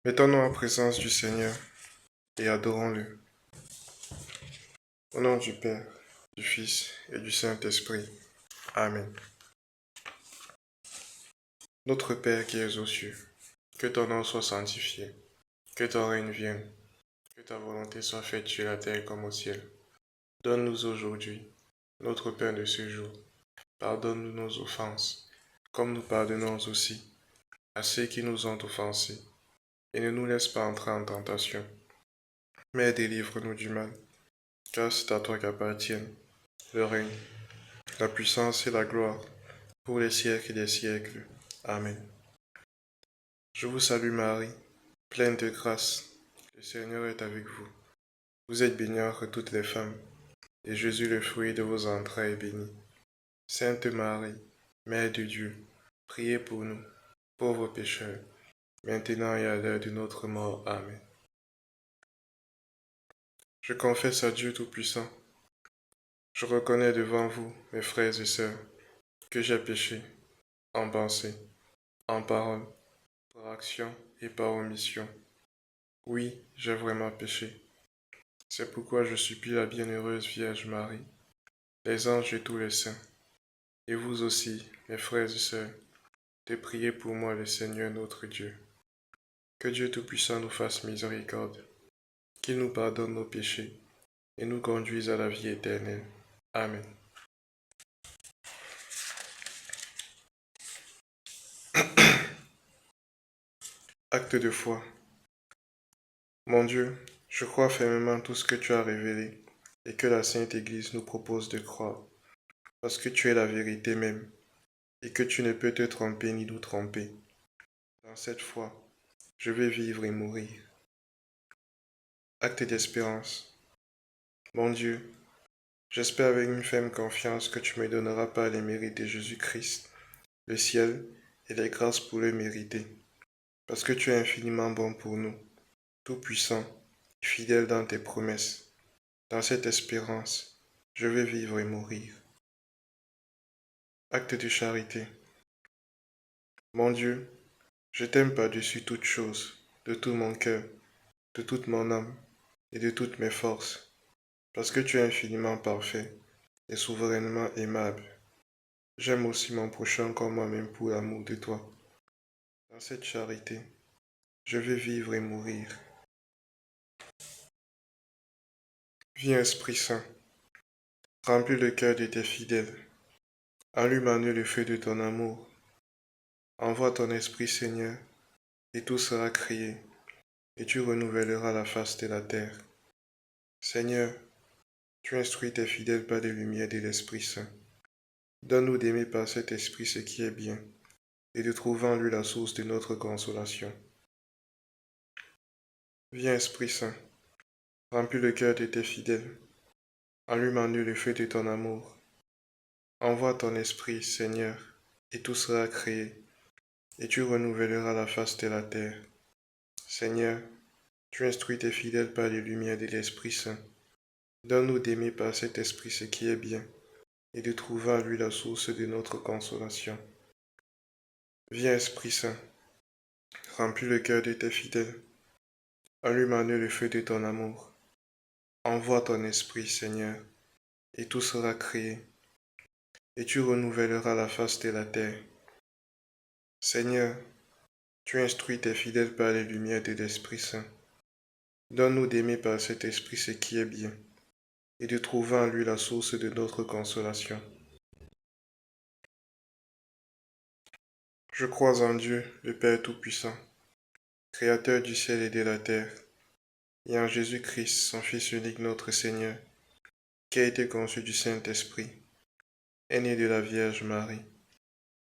Mettons-nous en présence du Seigneur et adorons-le. Au nom du Père, du Fils et du Saint-Esprit. Amen. Notre Père qui es aux cieux, que ton nom soit sanctifié, que ton règne vienne, que ta volonté soit faite sur la terre comme au ciel. Donne-nous aujourd'hui notre pain de ce jour. Pardonne-nous nos offenses, comme nous pardonnons aussi à ceux qui nous ont offensés. Et ne nous laisse pas entrer en tentation, mais délivre-nous du mal, car c'est à toi qu'appartiennent le règne, la puissance et la gloire, pour les siècles des siècles. Amen. Je vous salue Marie, pleine de grâce. Le Seigneur est avec vous. Vous êtes bénie entre toutes les femmes, et Jésus, le fruit de vos entrailles, est béni. Sainte Marie, Mère de Dieu, priez pour nous, pauvres pécheurs, maintenant et à l'heure de notre mort. Amen. Je confesse à Dieu Tout-Puissant. Je reconnais devant vous, mes frères et sœurs, que j'ai péché en pensée, en parole, par action et par omission. Oui, j'ai vraiment péché. C'est pourquoi je supplie la bienheureuse Vierge Marie, les anges et tous les saints, et vous aussi, mes frères et sœurs, de prier pour moi le Seigneur notre Dieu. Que Dieu Tout-Puissant nous fasse miséricorde, qu'il nous pardonne nos péchés et nous conduise à la vie éternelle. Amen. Acte de foi. Mon Dieu, je crois fermement tout ce que tu as révélé et que la Sainte Église nous propose de croire, parce que tu es la vérité même et que tu ne peux te tromper ni nous tromper. Dans cette foi, je vais vivre et mourir. Acte d'espérance. Mon Dieu, j'espère avec une ferme confiance que tu me donneras par les mérites de Jésus-Christ, le ciel et les grâces pour le mériter, parce que tu es infiniment bon pour nous, tout-puissant et fidèle dans tes promesses. Dans cette espérance, je vais vivre et mourir. Acte de charité. Mon Dieu, je t'aime par-dessus toute chose, de tout mon cœur, de toute mon âme et de toutes mes forces, parce que tu es infiniment parfait et souverainement aimable. J'aime aussi mon prochain comme moi-même pour l'amour de toi. Dans cette charité, je vais vivre et mourir. Viens Esprit Saint, remplis le cœur de tes fidèles, allume en eux le feu de ton amour. Envoie ton Esprit Seigneur, et tout sera créé, et tu renouvelleras la face de la terre. Seigneur, tu instruis tes fidèles par les lumières de l'Esprit Saint. Donne-nous d'aimer par cet Esprit ce qui est bien, et de trouver en lui la source de notre consolation. Viens Esprit Saint, remplis le cœur de tes fidèles, allume en eux le feu de ton amour. Envoie ton Esprit, Seigneur, et tout sera créé, et tu renouvelleras la face de la terre. Seigneur, tu instruis tes fidèles par les lumières de l'Esprit Saint. Donne-nous d'aimer par cet Esprit ce qui est bien, et de trouver en lui la source de notre consolation. Viens Esprit Saint, remplis le cœur de tes fidèles, allume en eux le feu de ton amour. Envoie ton Esprit, Seigneur, et tout sera créé, et tu renouvelleras la face de la terre. Seigneur, tu instruis tes fidèles par les lumières de l'Esprit Saint. Donne-nous d'aimer par cet Esprit ce qui est bien, et de trouver en lui la source de notre consolation. Je crois en Dieu, le Père Tout-Puissant, Créateur du ciel et de la terre, et en Jésus-Christ, son Fils unique notre Seigneur, qui a été conçu du Saint-Esprit, est né de la Vierge Marie,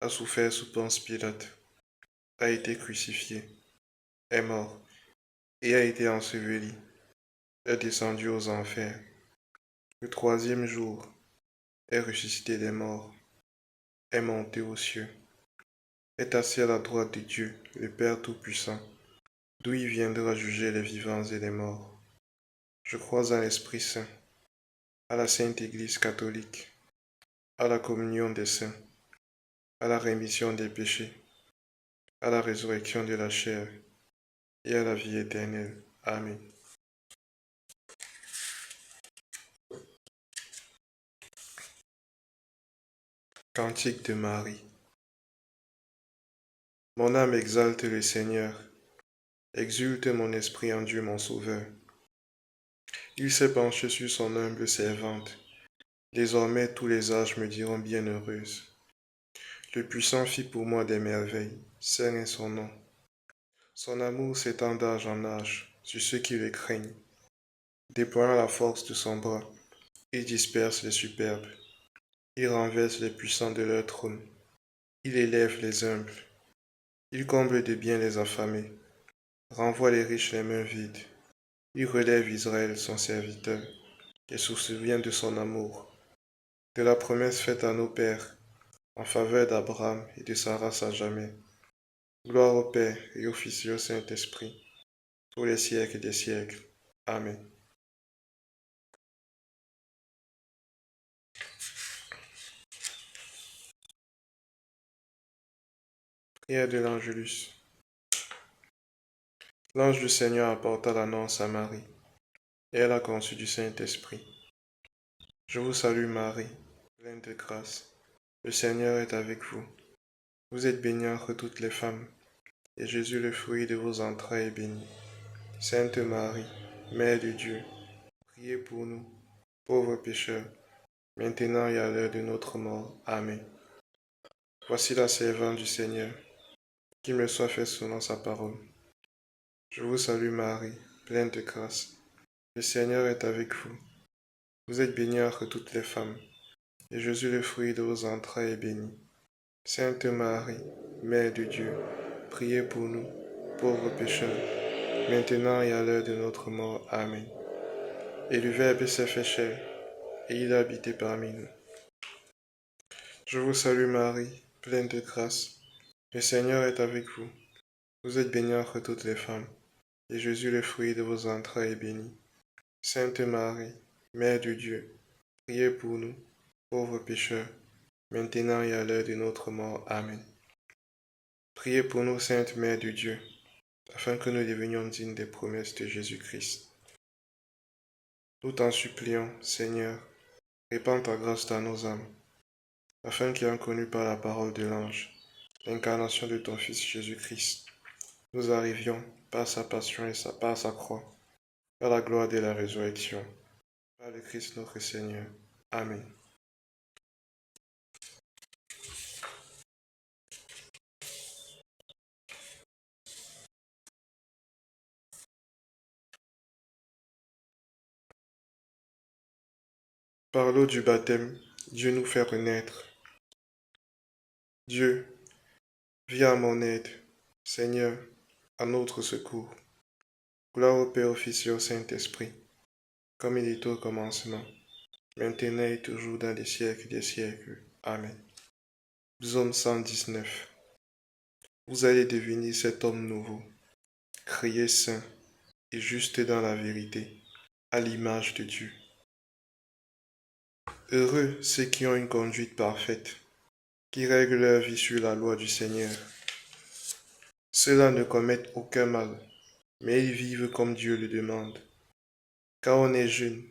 a souffert sous Ponce Pilate, a été crucifié, est mort, et a été enseveli, est descendu aux enfers. Le troisième jour, est ressuscité des morts, est monté aux cieux, est assis à la droite de Dieu, le Père Tout-Puissant, d'où il viendra juger les vivants et les morts. Je crois en l'Esprit Saint, à la Sainte Église catholique, à la communion des saints, à la rémission des péchés, à la résurrection de la chair et à la vie éternelle. Amen. Cantique de Marie. Mon âme exalte le Seigneur, exulte mon esprit en Dieu mon Sauveur. Il s'est penché sur son humble servante. Désormais tous les âges me diront bienheureuse. Le Puissant fit pour moi des merveilles, saint est son nom. Son amour s'étend d'âge en âge sur ceux qui le craignent. Déployant la force de son bras, il disperse les superbes. Il renverse les puissants de leur trône. Il élève les humbles. Il comble de bien les affamés. Renvoie les riches les mains vides. Il relève Israël, son serviteur, et se souvient de son amour, de la promesse faite à nos pères, en faveur d'Abraham et de sa race à jamais. Gloire au Père et au Fils et au Saint-Esprit, pour les siècles des siècles. Amen. Prière de l'Angélus. L'ange du Seigneur apporta l'annonce à Marie, et elle a conçu du Saint-Esprit. Je vous salue Marie, pleine de grâce. Le Seigneur est avec vous. Vous êtes bénie entre toutes les femmes, et Jésus, le fruit de vos entrailles, est béni. Sainte Marie, Mère de Dieu, priez pour nous, pauvres pécheurs, maintenant et à l'heure de notre mort. Amen. Voici la servante du Seigneur, qu'il me soit fait selon sa parole. Je vous salue Marie, pleine de grâce. Le Seigneur est avec vous. Vous êtes bénie entre toutes les femmes, et Jésus, le fruit de vos entrailles, est béni. Sainte Marie, Mère de Dieu, priez pour nous, pauvres pécheurs, maintenant et à l'heure de notre mort. Amen. Et le Verbe s'est fait chair, et il a habité parmi nous. Je vous salue Marie, pleine de grâce. Le Seigneur est avec vous. Vous êtes bénie entre toutes les femmes, et Jésus, le fruit de vos entrailles, est béni. Sainte Marie, Mère de Dieu, priez pour nous, pauvres pécheurs, maintenant et à l'heure de notre mort. Amen. Priez pour nous, Sainte Mère de Dieu, afin que nous devenions dignes des promesses de Jésus-Christ. Nous t'en supplions, Seigneur, répands ta grâce dans nos âmes, afin qu'ayant connu par la parole de l'ange l'incarnation de ton Fils Jésus-Christ, nous arrivions, par sa passion et par sa croix, à la gloire de la résurrection. Par le Christ notre Seigneur. Amen. Par l'eau du baptême, Dieu nous fait renaître. Dieu, viens à mon aide. Seigneur, à notre secours. Gloire au Père, au Fils et au Saint-Esprit, comme il était au commencement, maintenant et toujours dans les siècles des siècles. Amen. Psaume 119. Vous allez devenir cet homme nouveau, crié saint et juste dans la vérité, à l'image de Dieu. Heureux ceux qui ont une conduite parfaite, qui règlent leur vie sur la loi du Seigneur. Ceux-là ne commettent aucun mal, mais ils vivent comme Dieu le demande. Quand on est jeune,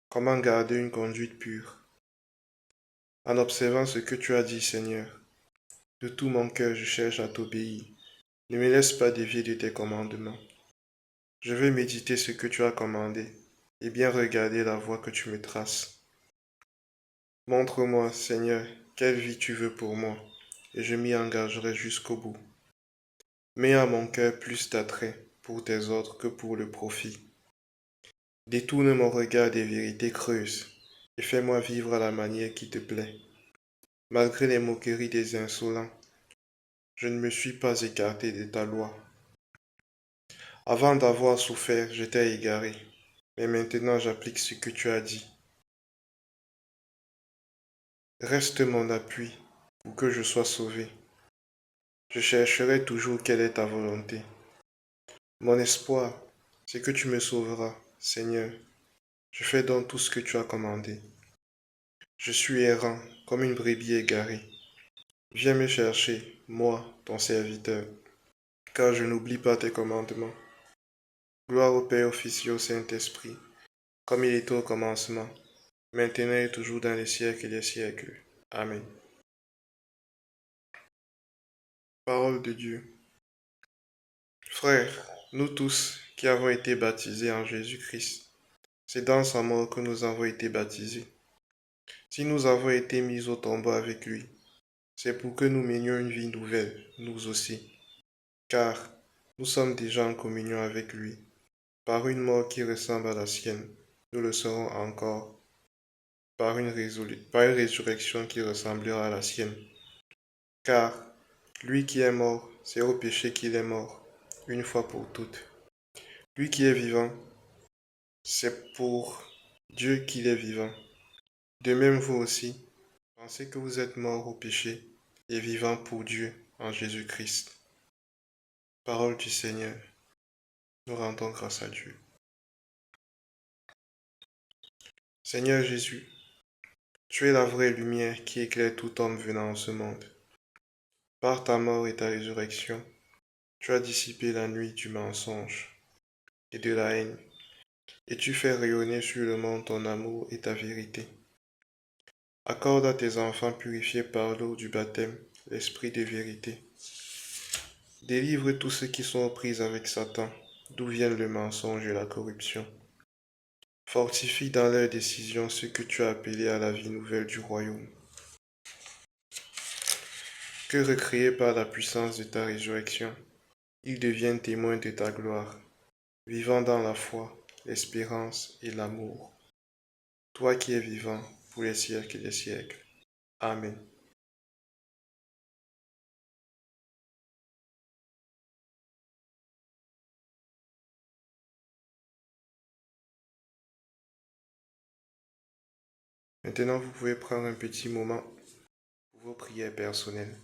comment garder une conduite pure? En observant ce que tu as dit, Seigneur, de tout mon cœur je cherche à t'obéir. Ne me laisse pas dévier de tes commandements. Je veux méditer ce que tu as commandé, et bien regarder la voie que tu me traces. Montre-moi, Seigneur, quelle vie tu veux pour moi, et je m'y engagerai jusqu'au bout. Mets à mon cœur plus d'attrait pour tes ordres que pour le profit. Détourne mon regard des vérités creuses, et fais-moi vivre à la manière qui te plaît. Malgré les moqueries des insolents, je ne me suis pas écarté de ta loi. Avant d'avoir souffert, j'étais égaré, mais maintenant j'applique ce que tu as dit. Reste mon appui pour que je sois sauvé. Je chercherai toujours quelle est ta volonté. Mon espoir, c'est que tu me sauveras, Seigneur. Je fais donc tout ce que tu as commandé. Je suis errant comme une brebis égarée. Viens me chercher, moi, ton serviteur. car je n'oublie pas tes commandements. Gloire au Père, au Fils et au Saint-Esprit, comme il était au commencement, maintenant et toujours dans les siècles des siècles. Amen. Parole de Dieu. Frères, nous tous qui avons été baptisés en Jésus-Christ, c'est dans sa mort que nous avons été baptisés. Si nous avons été mis au tombeau avec lui, c'est pour que nous menions une vie nouvelle, nous aussi, car nous sommes déjà en communion avec lui. Par une mort qui ressemble à la sienne, nous le serons encore par une résurrection qui ressemblera à la sienne. Car lui qui est mort, c'est au péché qu'il est mort, une fois pour toutes. Lui qui est vivant, c'est pour Dieu qu'il est vivant. De même vous aussi, pensez que vous êtes mort au péché et vivant pour Dieu en Jésus-Christ. Parole du Seigneur, nous rendons grâce à Dieu. Seigneur Jésus, tu es la vraie lumière qui éclaire tout homme venant en ce monde. Par ta mort et ta résurrection, tu as dissipé la nuit du mensonge et de la haine, et tu fais rayonner sur le monde ton amour et ta vérité. Accorde à tes enfants purifiés par l'eau du baptême l'esprit de vérité. Délivre tous ceux qui sont aux prises avec Satan, d'où viennent le mensonge et la corruption. Fortifie dans leurs décisions ceux que tu as appelés à la vie nouvelle du royaume. Que recréés par la puissance de ta résurrection, ils deviennent témoins de ta gloire, vivant dans la foi, l'espérance et l'amour. Toi qui es vivant pour les siècles des siècles. Amen. Maintenant, vous pouvez prendre un petit moment pour vos prières personnelles.